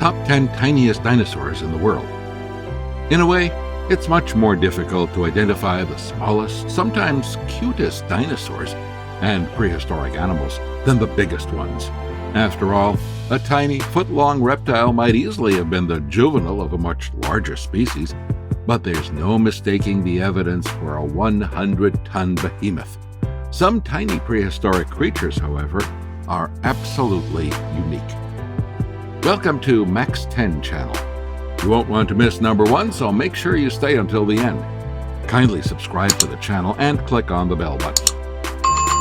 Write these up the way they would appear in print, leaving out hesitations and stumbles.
Top 10 Tiniest Dinosaurs in the World. In a way, it's much more difficult to identify the smallest, sometimes cutest dinosaurs and prehistoric animals than the biggest ones. After all, a tiny, foot-long reptile might easily have been the juvenile of a much larger species, but there's no mistaking the evidence for a 100-ton behemoth. Some tiny prehistoric creatures, however, are absolutely unique. Welcome to Max 10 channel. You won't want to miss number 1, so make sure you stay until the end. Kindly subscribe to the channel and click on the bell button.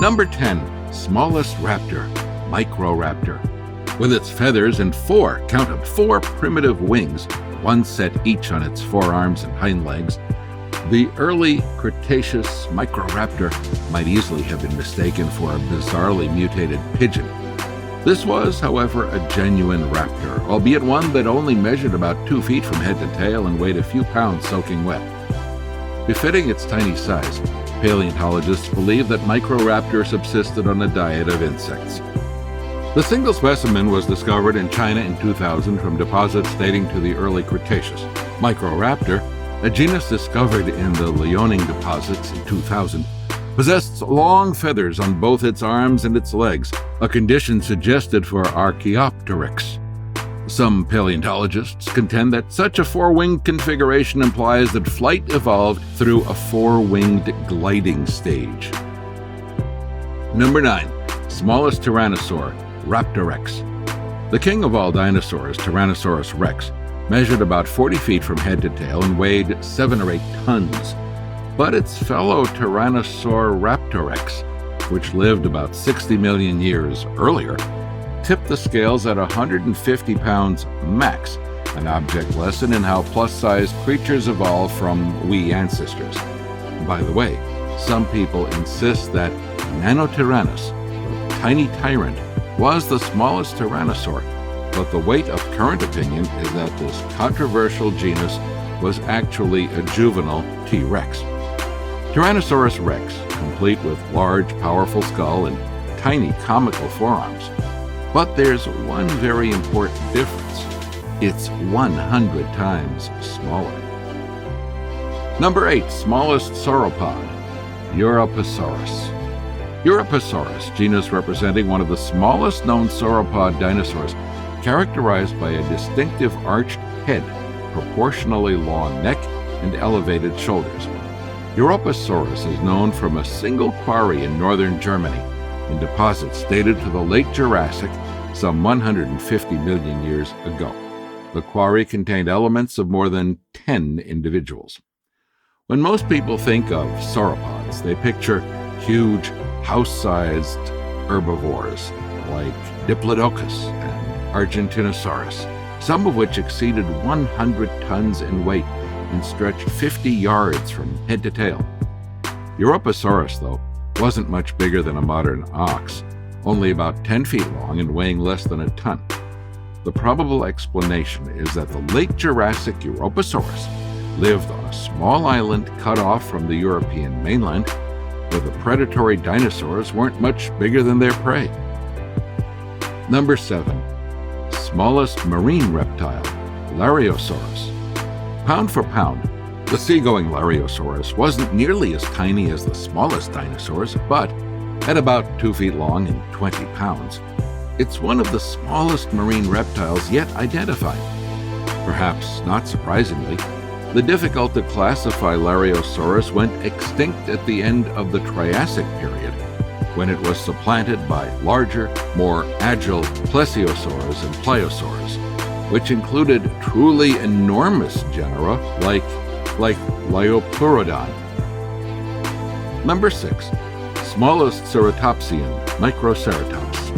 Number 10, smallest raptor, Microraptor. With its feathers and four primitive wings, one set each on its forearms and hind legs, the early Cretaceous Microraptor might easily have been mistaken for a bizarrely mutated pigeon. This was, however, a genuine raptor, albeit one that only measured about 2 feet from head to tail and weighed a few pounds soaking wet. Befitting its tiny size, paleontologists believe that Microraptor subsisted on a diet of insects. The single specimen was discovered in China in 2000 from deposits dating to the early Cretaceous. Microraptor, a genus discovered in the Liaoning deposits in 2000, possessed long feathers on both its arms and its legs, a condition suggested for Archaeopteryx. Some paleontologists contend that such a four-winged configuration implies that flight evolved through a four-winged gliding stage. Number 9. Smallest tyrannosaur, Raptorex. The king of all dinosaurs, Tyrannosaurus rex, measured about 40 feet from head to tail and weighed 7 or 8 tons. But its fellow Tyrannosaur Raptorex, which lived about 60 million years earlier, tipped the scales at 150 pounds max, an object lesson in how plus-sized creatures evolve from we ancestors. By the way, some people insist that Nanotyrannus, the tiny tyrant, was the smallest tyrannosaur, but the weight of current opinion is that this controversial genus was actually a juvenile T-Rex. Tyrannosaurus rex, complete with large, powerful skull and tiny, comical forearms. But there's one very important difference. It's 100 times smaller. Number 8, smallest sauropod, Europasaurus. Europasaurus, genus representing one of the smallest known sauropod dinosaurs, characterized by a distinctive arched head, proportionally long neck, and elevated shoulders. Europasaurus is known from a single quarry in northern Germany, in deposits dated to the late Jurassic, some 150 million years ago. The quarry contained elements of more than 10 individuals. When most people think of sauropods, they picture huge, house-sized herbivores like Diplodocus and Argentinosaurus, some of which exceeded 100 tons in weight and stretched 50 yards from head to tail. Europasaurus, though, wasn't much bigger than a modern ox, only about 10 feet long and weighing less than a ton. The probable explanation is that the late Jurassic Europasaurus lived on a small island cut off from the European mainland, where the predatory dinosaurs weren't much bigger than their prey. Number 7. Smallest marine reptile, Lariosaurus. Pound for pound, the seagoing Lariosaurus wasn't nearly as tiny as the smallest dinosaurs, but at about 2 feet long and 20 pounds, it's one of the smallest marine reptiles yet identified. Perhaps not surprisingly, the difficult-to-classify Lariosaurus went extinct at the end of the Triassic period, when it was supplanted by larger, more agile plesiosaurs and pliosaurs, which included truly enormous genera like Liopleurodon. Number 6. Smallest ceratopsian, Microceratops.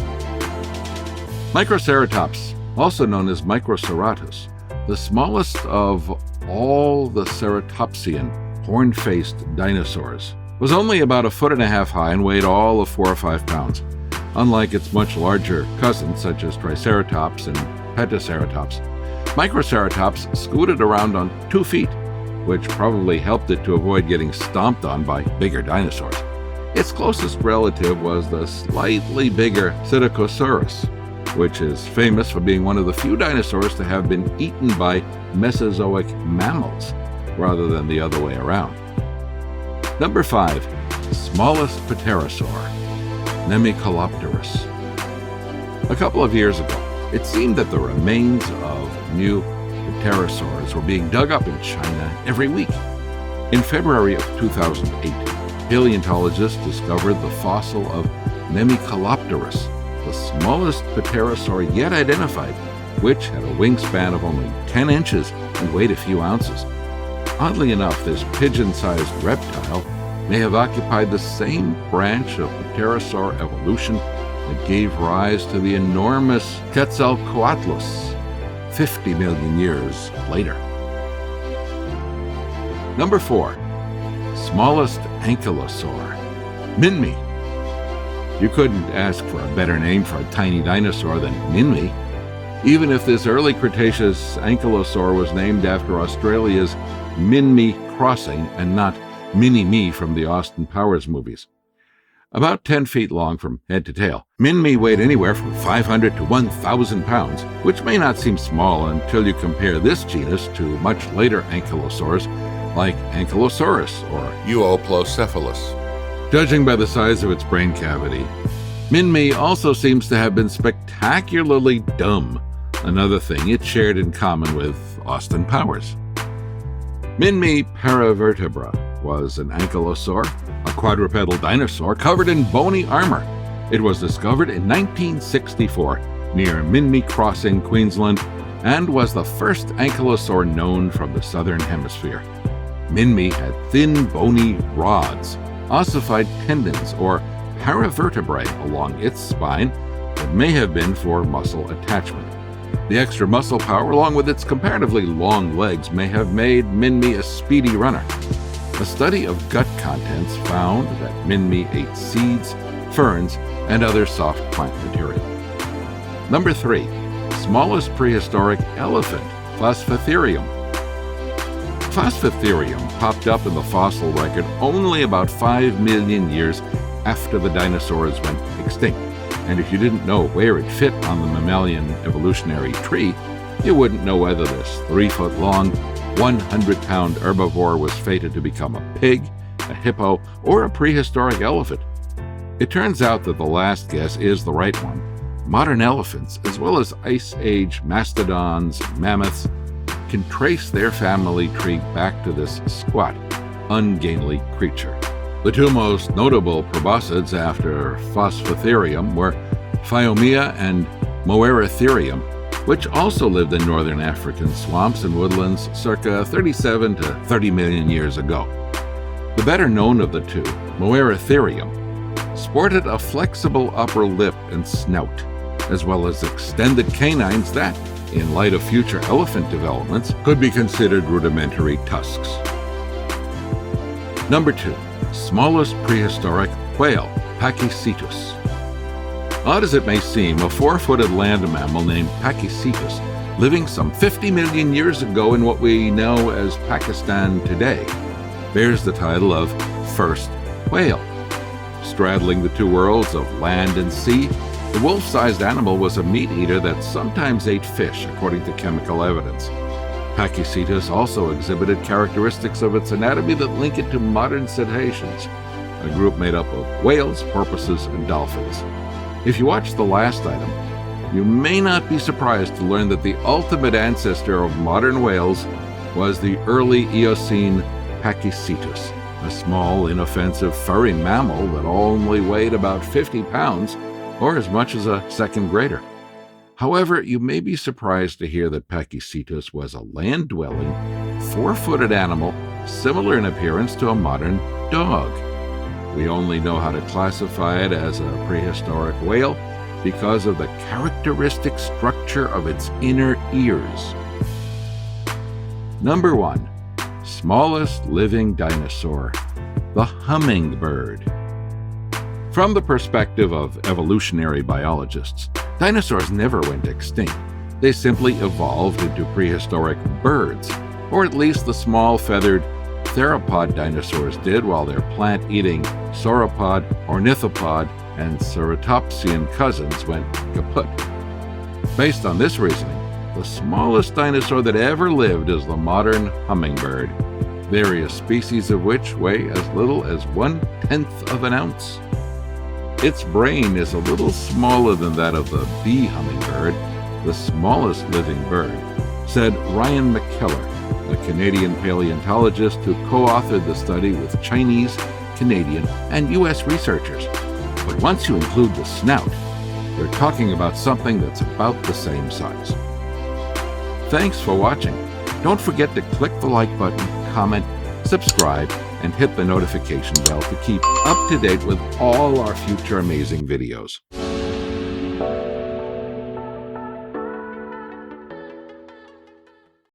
Microceratops, also known as Microceratus, the smallest of all the ceratopsian, horn-faced dinosaurs, was only about 1.5 feet high and weighed all of 4 or 5 pounds, unlike its much larger cousins such as Triceratops and Petaceratops. Microceratops scooted around on 2 feet, which probably helped it to avoid getting stomped on by bigger dinosaurs. Its closest relative was the slightly bigger Psittacosaurus. which is famous for being one of the few dinosaurs to have been eaten by Mesozoic mammals, rather than the other way around. Number 5. Smallest pterosaur, Nemicalopterus. A couple of years ago, it seemed that the remains of new pterosaurs were being dug up in China every week. In February of 2008, paleontologists discovered the fossil of Nemicalopterus, the smallest pterosaur yet identified, which had a wingspan of only 10 inches and weighed a few ounces. Oddly enough, this pigeon-sized reptile may have occupied the same branch of pterosaur evolution that gave rise to the enormous Quetzalcoatlus 50 million years later. Number 4. Smallest ankylosaur, Minmi. You couldn't ask for a better name for a tiny dinosaur than Minmi, even if this early Cretaceous ankylosaur was named after Australia's Minmi Crossing and not Mini-Me from the Austin Powers movies. About 10 feet long from head to tail, Minmi weighed anywhere from 500 to 1,000 pounds, which may not seem small until you compare this genus to much later ankylosaurs like Ankylosaurus or Euoplocephalus. Judging by the size of its brain cavity, Minmi also seems to have been spectacularly dumb, another thing it shared in common with Austin Powers. Minmi paravertebra was an ankylosaur, a quadrupedal dinosaur covered in bony armor. It was discovered in 1964 near Minmi Crossing, Queensland, and was the first ankylosaur known from the southern hemisphere. Minmi had thin, bony rods, ossified tendons, or paravertebrae along its spine that may have been for muscle attachment. The extra muscle power, along with its comparatively long legs, may have made Minmi a speedy runner. A study of gut contents found that Minmi ate seeds, ferns, and other soft plant material. Number 3. Smallest prehistoric elephant, Phosphatherium. Phosphatherium popped up in the fossil record only about 5 million years after the dinosaurs went extinct. And if you didn't know where it fit on the mammalian evolutionary tree, you wouldn't know whether this 3-foot-long, 100-pound herbivore was fated to become a pig, a hippo, or a prehistoric elephant. It turns out that the last guess is the right one. Modern elephants, as well as Ice Age mastodons and mammoths, can trace their family tree back to this squat, ungainly creature. The two most notable proboscids after Phosphatherium were Phyomia and Moeritherium, which also lived in northern African swamps and woodlands circa 37 to 30 million years ago. The better known of the two, Moeritherium, sported a flexible upper lip and snout, as well as extended canines that, in light of future elephant developments, could be considered rudimentary tusks. Number 2. Smallest prehistoric whale, Pachycetus. Odd as it may seem, a 4-footed land mammal named Pachycetus, living some 50 million years ago in what we know as Pakistan today, bears the title of first whale. Straddling the two worlds of land and sea, the wolf-sized animal was a meat-eater that sometimes ate fish, according to chemical evidence. Pachycetus also exhibited characteristics of its anatomy that link it to modern cetaceans, a group made up of whales, porpoises, and dolphins. If you watch the last item, you may not be surprised to learn that the ultimate ancestor of modern whales was the early Eocene Pachycetus, a small, inoffensive, furry mammal that only weighed about 50 pounds, or as much as a second grader. However, you may be surprised to hear that Pachycetus was a land-dwelling, 4-footed animal similar in appearance to a modern dog. We only know how to classify it as a prehistoric whale because of the characteristic structure of its inner ears. Number 1. Smallest living dinosaur, the hummingbird. From the perspective of evolutionary biologists, dinosaurs never went extinct. They simply evolved into prehistoric birds, or at least the small feathered theropod dinosaurs did, while their plant-eating sauropod, ornithopod, and ceratopsian cousins went kaput. Based on this reasoning, the smallest dinosaur that ever lived is the modern hummingbird, various species of which weigh as little as 1/10 of an ounce. Its brain is a little smaller than that of the bee hummingbird, the smallest living bird, said Ryan McKellar, a Canadian paleontologist who co-authored the study with Chinese, Canadian, and U.S. researchers. But once you include the snout, you're talking about something that's about the same size. Thanks for watching. Don't forget to click the like button, comment, subscribe, and hit the notification bell to keep up to date with all our future amazing videos.